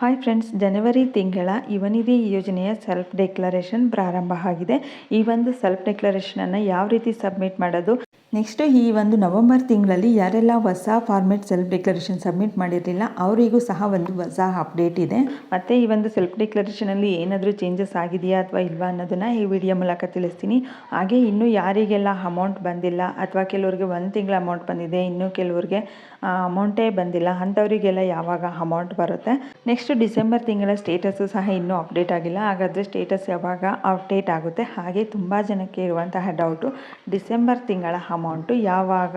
Hi friends, ಜನವರಿ ತಿಂಗಳ ಯುವನಿಧಿ ಯೋಜನೆಯ self declaration ಪ್ರಾರಂಭ ಆಗಿದೆ. ಈ ಒಂದು ಸೆಲ್ಫ್ ಡಿಕ್ಲರೇಷನನ್ನು ಯಾವ ರೀತಿ ಸಬ್ಮಿಟ್ ಮಾಡೋದು, ನೆಕ್ಸ್ಟು ಈ ಒಂದು ನವೆಂಬರ್ ತಿಂಗಳಲ್ಲಿ ಯಾರೆಲ್ಲ ಹೊಸ ಫಾರ್ಮೇಟ್ ಸೆಲ್ಫ್ ಡಿಕ್ಲರೇಷನ್ ಸಬ್ಮಿಟ್ ಮಾಡಿರಲಿಲ್ಲ ಅವರಿಗೂ ಸಹ ಒಂದು ಹೊಸ ಅಪ್ಡೇಟ್ ಇದೆ. ಮತ್ತು ಈ ಒಂದು ಸೆಲ್ಫ್ ಡಿಕ್ಲರೇಷನಲ್ಲಿ ಏನಾದರೂ ಚೇಂಜಸ್ ಆಗಿದೆಯಾ ಅಥವಾ ಇಲ್ವಾ ಅನ್ನೋದನ್ನು ಈ ವಿಡಿಯೋ ಮೂಲಕ ತಿಳಿಸ್ತೀನಿ. ಹಾಗೆ ಇನ್ನೂ ಯಾರಿಗೆಲ್ಲ ಅಮೌಂಟ್ ಬಂದಿಲ್ಲ ಅಥವಾ ಕೆಲವ್ರಿಗೆ 1 ತಿಂಗಳ ಅಮೌಂಟ್ ಬಂದಿದೆ, ಇನ್ನೂ ಕೆಲವ್ರಿಗೆ ಅಮೌಂಟೇ ಬಂದಿಲ್ಲ ಅಂಥವರಿಗೆಲ್ಲ ಯಾವಾಗ ಅಮೌಂಟ್ ಬರುತ್ತೆ. ನೆಕ್ಸ್ಟ್ ಡಿಸೆಂಬರ್ ತಿಂಗಳ ಸ್ಟೇಟಸ್ಸು ಸಹ ಇನ್ನೂ ಅಪ್ಡೇಟ್ ಆಗಿಲ್ಲ. ಹಾಗಾದರೆ ಸ್ಟೇಟಸ್ ಯಾವಾಗ ಅಪ್ಡೇಟ್ ಆಗುತ್ತೆ? ಹಾಗೆ ತುಂಬ ಜನಕ್ಕೆ ಇರುವಂತಹ ಡೌಟು, ಡಿಸೆಂಬರ್ ತಿಂಗಳ ಅಮೌಂಟು ಯಾವಾಗ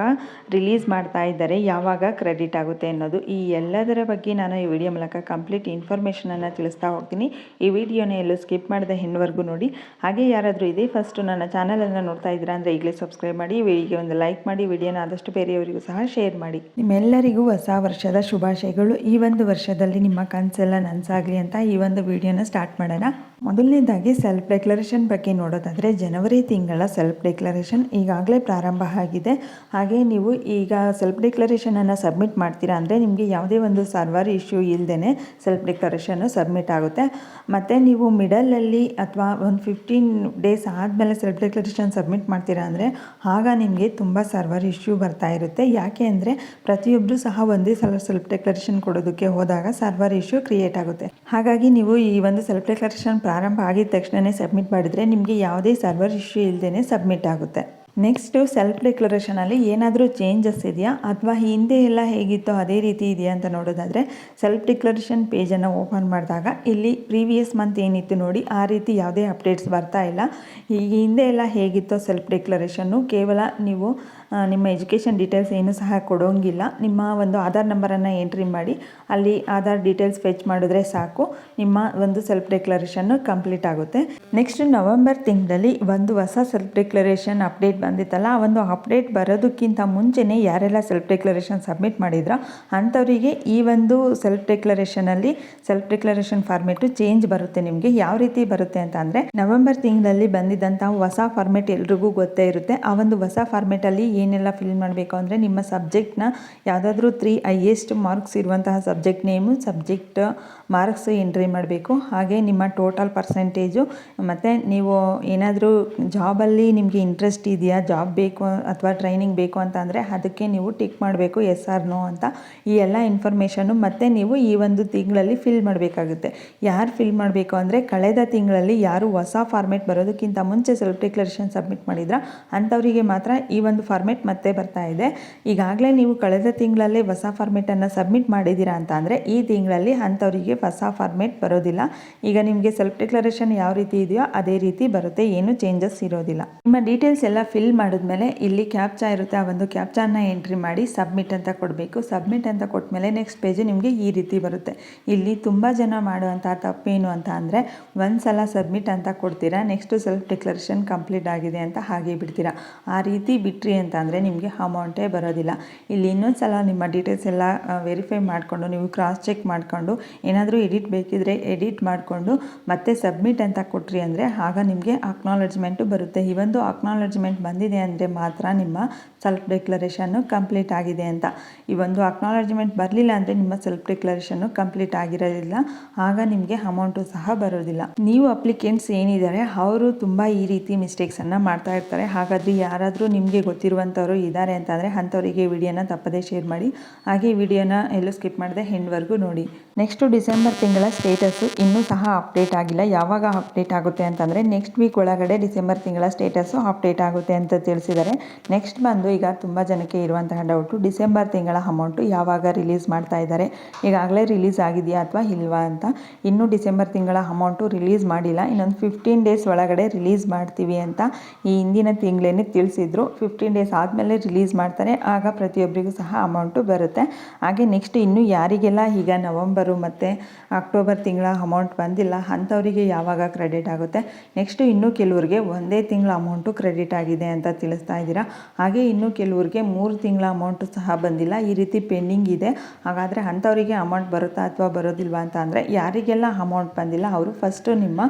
ರಿಲೀಸ್ ಮಾಡ್ತಾ ಇದ್ದಾರೆ, ಯಾವಾಗ ಕ್ರೆಡಿಟ್ ಆಗುತ್ತೆ ಅನ್ನೋದು. ಈ ಎಲ್ಲದರ ಬಗ್ಗೆ ನಾನು ಈ ವಿಡಿಯೋ ಮೂಲಕ ಕಂಪ್ಲೀಟ್ ಇನ್ಫಾರ್ಮೇಷನನ್ನು ತಿಳಿಸ್ತಾ ಹೋಗ್ತೀನಿ. ಈ ವಿಡಿಯೋನ ಎಲ್ಲೂ ಸ್ಕಿಪ್ ಮಾಡದೆ ಹೆಣ್ವರೆಗೂ ನೋಡಿ. ಹಾಗೆ ಯಾರಾದರೂ ಇದೇ ಫಸ್ಟು ನನ್ನ ಚಾನಲನ್ನು ನೋಡ್ತಾ ಇದ್ದೀರಾ ಅಂದರೆ ಈಗಲೇ ಸಬ್ಸ್ಕ್ರೈಬ್ ಮಾಡಿ, ವಿಡಿಯೋಗೆ ಒಂದು ಲೈಕ್ ಮಾಡಿ, ವಿಡಿಯೋನ ಆದಷ್ಟು ಬೇರೆಯವರಿಗೂ ಸಹ ಶೇರ್ ಮಾಡಿ. ನಿಮ್ಮೆಲ್ಲರಿಗೂ ಹೊಸ ವರ್ಷದ ಶುಭಾಶಯಗಳು. ಈ ಒಂದು ವರ್ಷದಲ್ಲಿ ನಿಮ್ಮ ಕನಸೆಲ್ಲ ನನಸಾಗಲಿ ಅಂತ ಈ ಒಂದು ವಿಡಿಯೋನ ಸ್ಟಾರ್ಟ್ ಮಾಡೋಣ. ಮೊದಲನೇದಾಗಿ ಸೆಲ್ಫ್ ಡಿಕ್ಲರೇಷನ್ ಬಗ್ಗೆ ನೋಡೋದಾದರೆ, ಜನವರಿ ತಿಂಗಳ ಸೆಲ್ಫ್ ಡಿಕ್ಲರೇಷನ್ ಈಗಾಗಲೇ ಪ್ರಾರಂಭ ಆಗಿದೆ. ಹಾಗೆ ನೀವು ಈಗ ಸೆಲ್ಫ್ ಡಿಕ್ಲರೇಷನನ್ನು ಸಬ್ಮಿಟ್ ಮಾಡ್ತೀರಾ ಅಂದರೆ ನಿಮಗೆ ಯಾವುದೇ ಒಂದು ಸರ್ವರ್ ಇಶ್ಯೂ ಇಲ್ಲದೇ ಸೆಲ್ಫ್ ಡಿಕ್ಲರೇಷನ್ನು ಸಬ್ಮಿಟ್ ಆಗುತ್ತೆ. ಮತ್ತು ನೀವು ಮಿಡಲಲ್ಲಿ ಅಥವಾ ಒಂದು 15 ಡೇಸ್ ಆದಮೇಲೆ ಸೆಲ್ಫ್ ಡಿಕ್ಲರೇಷನ್ ಸಬ್ಮಿಟ್ ಮಾಡ್ತೀರಾ ಅಂದರೆ ಆಗ ನಿಮಗೆ ತುಂಬ ಸರ್ವರ್ ಇಶ್ಯೂ ಬರ್ತಾ ಇರುತ್ತೆ. ಯಾಕೆ ಅಂದರೆ ಪ್ರತಿಯೊಬ್ಬರು ಸಹ ಒಂದೇ ಸಲ ಸೆಲ್ಫ್ ಡಿಕ್ಲರೇಷನ್ ಕೊಡೋದಕ್ಕೆ ಹೋದಾಗ ಸರ್ವರ್ ಇಶ್ಯೂ ಕ್ರಿಯೇಟ್ ಆಗುತ್ತೆ. ಹಾಗಾಗಿ ನೀವು ಈ ಒಂದು ಸೆಲ್ಫ್ ಡಿಕ್ಲರೇಷನ್ ಪ್ರಾರಂಭ ಆಗಿದ ತಕ್ಷಣವೇ ಸಬ್ಮಿಟ್ ಮಾಡಿದರೆ ನಿಮಗೆ ಯಾವುದೇ ಸರ್ವರ್ ಇಶ್ಯೂ ಇಲ್ಲದೇ ಸಬ್ಮಿಟ್ ಆಗುತ್ತೆ. ನೆಕ್ಸ್ಟು ಸೆಲ್ಫ್ ಡಿಕ್ಲರೇಷನಲ್ಲಿ ಏನಾದರೂ ಚೇಂಜಸ್ ಇದೆಯಾ ಅಥವಾ ಹಿಂದೆ ಎಲ್ಲ ಹೇಗಿತ್ತೋ ಅದೇ ರೀತಿ ಇದೆಯಾ ಅಂತ ನೋಡೋದಾದರೆ, ಸೆಲ್ಫ್ ಡಿಕ್ಲರೇಷನ್ ಪೇಜನ್ನು ಓಪನ್ ಮಾಡಿದಾಗ ಇಲ್ಲಿ ಪ್ರೀವಿಯಸ್ ಮಂತ್ ಏನಿತ್ತು ನೋಡಿ, ಆ ರೀತಿ ಯಾವುದೇ ಅಪ್ಡೇಟ್ಸ್ ಬರ್ತಾ ಇಲ್ಲ. ಈಗ ಹಿಂದೆ ಎಲ್ಲ ಹೇಗಿತ್ತೋ ಸೆಲ್ಫ್ ಡಿಕ್ಲರೇಷನ್ನು ಕೇವಲ ನೀವು ನಿಮ್ಮ ಎಜುಕೇಷನ್ ಡೀಟೇಲ್ಸ್ ಏನು ಸಹ ಕೊಡೋಂಗಿಲ್ಲ. ನಿಮ್ಮ ಒಂದು ಆಧಾರ್ ನಂಬರನ್ನು ಎಂಟ್ರಿ ಮಾಡಿ ಅಲ್ಲಿ ಆಧಾರ್ ಡೀಟೇಲ್ಸ್ ಫೆಚ್ ಮಾಡಿದ್ರೆ ಸಾಕು, ನಿಮ್ಮ ಒಂದು ಸೆಲ್ಫ್ ಡಿಕ್ಲರೇಷನ್ನು ಕಂಪ್ಲೀಟ್ ಆಗುತ್ತೆ. ನೆಕ್ಸ್ಟ್ ನವೆಂಬರ್ ತಿಂಗಳಲ್ಲಿ ಒಂದು ಹೊಸ ಸೆಲ್ಫ್ ಡಿಕ್ಲರೇಷನ್ ಅಪ್ಡೇಟ್ ಬಂದಿತ್ತಲ್ಲ, ಆ ಒಂದು ಅಪ್ಡೇಟ್ ಬರೋದಕ್ಕಿಂತ ಮುಂಚೆನೇ ಯಾರೆಲ್ಲ ಸೆಲ್ಫ್ ಡಿಕ್ಲರೇಷನ್ ಸಬ್ಮಿಟ್ ಮಾಡಿದ್ರೋ ಅಂಥವರಿಗೆ ಈ ಒಂದು ಸೆಲ್ಫ್ ಡಿಕ್ಲರೇಷನ್ ಫಾರ್ಮೇಟು ಚೇಂಜ್ ಬರುತ್ತೆ. ನಿಮಗೆ ಯಾವ ರೀತಿ ಬರುತ್ತೆ ಅಂತ ಅಂದರೆ, ನವೆಂಬರ್ ತಿಂಗಳಲ್ಲಿ ಬಂದಿದ್ದಂಥ ಹೊಸ ಫಾರ್ಮೇಟ್ ಎಲ್ರಿಗೂ ಗೊತ್ತೇ ಇರುತ್ತೆ. ಆ ಒಂದು ಹೊಸ ಫಾರ್ಮೇಟಲ್ಲಿ ಏನೆಲ್ಲ ಫಿಲ್ ಮಾಡಬೇಕು ಅಂದರೆ, ನಿಮ್ಮ ಸಬ್ಜೆಕ್ಟ್ನ ಯಾವುದಾದ್ರೂ 3 ಹೈಯೆಸ್ಟ್ ಮಾರ್ಕ್ಸ್ ಇರುವಂತಹ subject name, subject marks entry ಮಾಡಬೇಕು. ಹಾಗೆ ನಿಮ್ಮ ಟೋಟಲ್ ಪರ್ಸೆಂಟೇಜು, ಮತ್ತು ನೀವು ಏನಾದರೂ ಜಾಬಲ್ಲಿ ನಿಮಗೆ ಇಂಟ್ರೆಸ್ಟ್ ಇದೆಯಾ, ಜಾಬ್ ಬೇಕು ಅಥವಾ ಟ್ರೈನಿಂಗ್ ಬೇಕು ಅಂತ ಅಂದರೆ ಅದಕ್ಕೆ ನೀವು ಟಿಕ್ ಮಾಡಬೇಕು, ಎಸ್ ಆರ್ ನೋ ಅಂತ. ಈ ಎಲ್ಲ ಇನ್ಫಾರ್ಮೇಷನ್ನು ಮತ್ತು ನೀವು ಈ ಒಂದು ತಿಂಗಳಲ್ಲಿ ಫಿಲ್ ಮಾಡಬೇಕಾಗುತ್ತೆ. ಯಾರು ಫಿಲ್ ಮಾಡಬೇಕು ಅಂದರೆ, ಕಳೆದ ತಿಂಗಳಲ್ಲಿ ಯಾರು ಹೊಸ ಫಾರ್ಮೇಟ್ ಬರೋದಕ್ಕಿಂತ ಮುಂಚೆ ಸೆಲ್ಫ್ ಡಿಕ್ಲರೇಷನ್ ಸಬ್ಮಿಟ್ ಮಾಡಿದ್ರ ಅಂಥವರಿಗೆ ಮಾತ್ರ ಈ ಒಂದು ಫಾರ್ಮೇಟ್ ಮತ್ತೆ ಬರ್ತಾ ಇದೆ. ಈಗಾಗಲೇ ನೀವು ಕಳೆದ ತಿಂಗಳಲ್ಲೇ ಹೊಸ ಫಾರ್ಮೇಟನ್ನು ಸಬ್ಮಿಟ್ ಮಾಡಿದ್ದೀರಾ ಅಂತ ಅಂದರೆ ಈ ತಿಂಗಳಲ್ಲಿ ಅಂಥವರಿಗೆ ಹೊಸ ಫಾರ್ಮೇಟ್ ಬರೋದಿಲ್ಲ. ಈಗ ನಿಮಗೆ ಸೆಲ್ಫ್ ಡಿಕ್ಲರೇಷನ್ ಯಾವ ರೀತಿ ಇದೆಯೋ ಅದೇ ರೀತಿ ಬರುತ್ತೆ, ಏನು ಚೇಂಜಸ್ ಇರೋದಿಲ್ಲ. ನಿಮ್ಮ ಡೀಟೇಲ್ಸ್ ಎಲ್ಲ ಫಿಲ್ ಮಾಡಿದ್ಮೇಲೆ ಇಲ್ಲಿ ಕ್ಯಾಪ್ಚಾ ಇರುತ್ತೆ, ಆ ಒಂದು ಕ್ಯಾಪ್ಚಾನ ಎಂಟ್ರಿ ಮಾಡಿ ಸಬ್ಮಿಟ್ ಅಂತ ಕೊಡಬೇಕು. ಸಬ್ಮಿಟ್ ಅಂತ ಕೊಟ್ಟಮೇಲೆ ನೆಕ್ಸ್ಟ್ ಪೇಜು ನಿಮಗೆ ಈ ರೀತಿ ಬರುತ್ತೆ. ಇಲ್ಲಿ ತುಂಬ ಜನ ಮಾಡುವಂಥ ತಪ್ಪೇನು ಅಂತ ಅಂದರೆ, ಒಂದು ಸಲ ಸಬ್ಮಿಟ್ ಅಂತ ಕೊಡ್ತೀರಾ, ನೆಕ್ಸ್ಟು ಸೆಲ್ಫ್ ಡಿಕ್ಲರೇಷನ್ ಕಂಪ್ಲೀಟ್ ಆಗಿದೆ ಅಂತ ಹಾಗೆ ಬಿಡ್ತೀರಾ. ಆ ರೀತಿ ಬಿಟ್ರಿ ಅಂತ ಅಂದರೆ ನಿಮಗೆ ಅಮೌಂಟೇ ಬರೋದಿಲ್ಲ. ಇಲ್ಲಿ ಇನ್ನೊಂದು ಸಲ ನಿಮ್ಮ ಡೀಟೇಲ್ಸ್ ಎಲ್ಲ ವೆರಿಫೈ ಮಾಡಿಕೊಂಡು ನೀವು ಕ್ರಾಸ್ ಚೆಕ್ ಮಾಡಿಕೊಂಡು ಏನಾದರೂ ಎಡಿಟ್ ಬೇಕಿದ್ರೆ ಎಡಿಟ್ ಮಾಡಿಕೊಂಡು ಮತ್ತೆ ಸಬ್ಮಿಟ್ ಅಂತ ಕೊಟ್ರಿ ಅಂದರೆ ಆಗ ನಿಮಗೆ ಅಕ್ನಾಲೆಜ್ಮೆಂಟು ಬರುತ್ತೆ. ಈ ಒಂದು ಅಕ್ನಾಲೆಜ್ಮೆಂಟ್ ಬಂದಿದೆ ಅಂದರೆ ಮಾತ್ರ ನಿಮ್ಮ ಸೆಲ್ಫ್ ಡಿಕ್ಲರೇಷನ್ನು ಕಂಪ್ಲೀಟ್ ಆಗಿದೆ ಅಂತ. ಈ ಒಂದು ಅಕ್ನಾಲೆಜ್ಮೆಂಟ್ ಬರಲಿಲ್ಲ ಅಂದರೆ ನಿಮ್ಮ ಸೆಲ್ಫ್ ಡಿಕ್ಲರೇಷನ್ನು ಕಂಪ್ಲೀಟ್ ಆಗಿರೋದಿಲ್ಲ, ಆಗ ನಿಮಗೆ ಅಮೌಂಟು ಸಹ ಬರೋದಿಲ್ಲ. ನೀವು ಅಪ್ಲಿಕೆಂಟ್ಸ್ ಏನಿದ್ದಾರೆ ಅವರು ತುಂಬ ಈ ರೀತಿ ಮಿಸ್ಟೇಕ್ಸನ್ನು ಮಾಡ್ತಾ ಇರ್ತಾರೆ. ಹಾಗಾದರೆ ಯಾರಾದರೂ ನಿಮಗೆ ಗೊತ್ತಿರುವಂಥವ್ರು ಇದ್ದಾರೆ ಅಂತಂದರೆ ಅಂಥವರಿಗೆ ವಿಡಿಯೋನ ತಪ್ಪದೇ ಶೇರ್ ಮಾಡಿ. ಹಾಗೆ ವಿಡಿಯೋನ ಎಲ್ಲೂ ಸ್ಕಿಪ್ ಮಾಡದೆ ಹೆಣ್ವರೆಗೂ ನೋಡಿ. ನೆಕ್ಸ್ಟು ಡಿಸೆಂಬರ್ ತಿಂಗಳ ಸ್ಟೇಟಸ್ಸು ಇನ್ನೂ ಸಹ ಅಪ್ಡೇಟ್ ಆಗಿಲ್ಲ. ಯಾವಾಗ ಅಪ್ಡೇಟ್ ಆಗುತ್ತೆ ಅಂತಂದರೆ ನೆಕ್ಸ್ಟ್ ವೀಕ್ ಒಳಗಡೆ ಡಿಸೆಂಬರ್ ತಿಂಗಳ ಸ್ಟೇಟಸ್ಸು ಅಪ್ಡೇಟ್ ಆಗುತ್ತೆ ಅಂತ ತಿಳಿಸಿದ್ದಾರೆ. ನೆಕ್ಸ್ಟ್ ಬಂದು ಈಗ ತುಂಬ ಜನಕ್ಕೆ ಇರುವಂತಹ ಡೌಟು, ಡಿಸೆಂಬರ್ ತಿಂಗಳ ಅಮೌಂಟು ಯಾವಾಗ ರಿಲೀಸ್ ಮಾಡ್ತಾ ಇದ್ದಾರೆ, ಈಗಾಗಲೇ ರಿಲೀಸ್ ಆಗಿದೆಯಾ ಅಥವಾ ಇಲ್ವಾ ಅಂತ. ಇನ್ನೂ ಡಿಸೆಂಬರ್ ತಿಂಗಳ ಅಮೌಂಟು ರಿಲೀಸ್ ಮಾಡಿಲ್ಲ, ಇನ್ನೊಂದು 15 ಡೇಸ್ ಒಳಗಡೆ ರಿಲೀಸ್ ಮಾಡ್ತೀವಿ ಅಂತ ಈ ಹಿಂದಿನ ತಿಂಗಳೇ ತಿಳಿಸಿದ್ರು. 15 ಡೇಸ್ ಆದಮೇಲೆ ರಿಲೀಸ್ ಮಾಡ್ತಾರೆ, ಆಗ ಪ್ರತಿಯೊಬ್ಬರಿಗೂ ಸಹ ಅಮೌಂಟು ಬರುತ್ತೆ. ಹಾಗೆ ನೆಕ್ಸ್ಟ್ ಇನ್ನೂ ಯಾರಿಗೆಲ್ಲ ಈಗ ನವಂಬರು ಮತ್ತು ಅಕ್ಟೋಬರ್ ತಿಂಗಳ ಅಮೌಂಟ್ ಬಂದಿಲ್ಲ ಅಂಥವರಿಗೆ ಯಾವಾಗ ಕ್ರೆಡಿಟ್ ಆಗುತ್ತೆ. ನೆಕ್ಸ್ಟು ಇನ್ನೂ ಕೆಲವ್ರಿಗೆ ಒಂದೇ ತಿಂಗಳ ಅಮೌಂಟು ಕ್ರೆಡಿಟ್ ಆಗಿದೆ ಅಂತ ತಿಳಿಸ್ತಾ ಇದ್ದೀರಾ. ಹಾಗೆ ಇನ್ನೂ ಕೆಲವ್ರಿಗೆ 3 ತಿಂಗಳ ಅಮೌಂಟು ಸಹ ಬಂದಿಲ್ಲ, ಈ ರೀತಿ ಪೆಂಡಿಂಗ್ ಇದೆ. ಹಾಗಾದರೆ ಅಂಥವರಿಗೆ ಅಮೌಂಟ್ ಬರುತ್ತಾ ಅಥವಾ ಬರೋದಿಲ್ವಾ ಅಂತ ಅಂದರೆ, ಯಾರಿಗೆಲ್ಲ ಅಮೌಂಟ್ ಬಂದಿಲ್ಲ ಅವರು ಫಸ್ಟು ನಿಮ್ಮ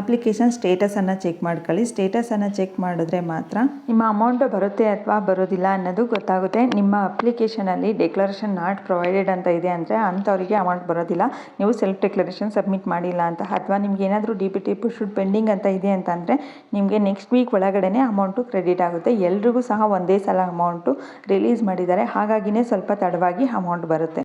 ಅಪ್ಲಿಕೇಶನ್ ಸ್ಟೇಟಸನ್ನು ಚೆಕ್ ಮಾಡ್ಕೊಳ್ಳಿ. ಸ್ಟೇಟಸನ್ನು ಚೆಕ್ ಮಾಡಿದ್ರೆ ಮಾತ್ರ ನಿಮ್ಮ ಅಮೌಂಟು ಬರುತ್ತೆ ಅಥವಾ ಅಥವಾ ಬರೋದಿಲ್ಲ ಅನ್ನೋದು ಗೊತ್ತಾಗುತ್ತೆ. ನಿಮ್ಮ ಅಪ್ಲಿಕೇಶನಲ್ಲಿ ಡೆಕ್ಲರೇಷನ್ ನಾಟ್ ಪ್ರೊವೈಡೆಡ್ ಅಂತ ಇದೆ ಅಂದರೆ ಅಂಥವರಿಗೆ ಅಮೌಂಟ್ ಬರೋದಿಲ್ಲ. ನೀವು ಸೆಲ್ಫ್ ಡೆಕ್ಲರೇಷನ್ ಸಬ್ಮಿಟ್ ಮಾಡಿಲ್ಲ ಅಂತ, ಅಥವಾ ನಿಮ್ಗೆ ಏನಾದರೂ DBT ಪುಷ್ಡ್ ಪೆಂಡಿಂಗ್ ಅಂತ ಇದೆ ಅಂತಂದರೆ ನಿಮಗೆ ನೆಕ್ಸ್ಟ್ ವೀಕ್ ಒಳಗಡೆ ಅಮೌಂಟು ಕ್ರೆಡಿಟ್ ಆಗುತ್ತೆ. ಎಲ್ರಿಗೂ ಸಹ ಒಂದೇ ಸಲ ಅಮೌಂಟು ರಿಲೀಸ್ ಮಾಡಿದ್ದಾರೆ, ಹಾಗಾಗಿನೇ ಸ್ವಲ್ಪ ತಡವಾಗಿ ಅಮೌಂಟ್ ಬರುತ್ತೆ.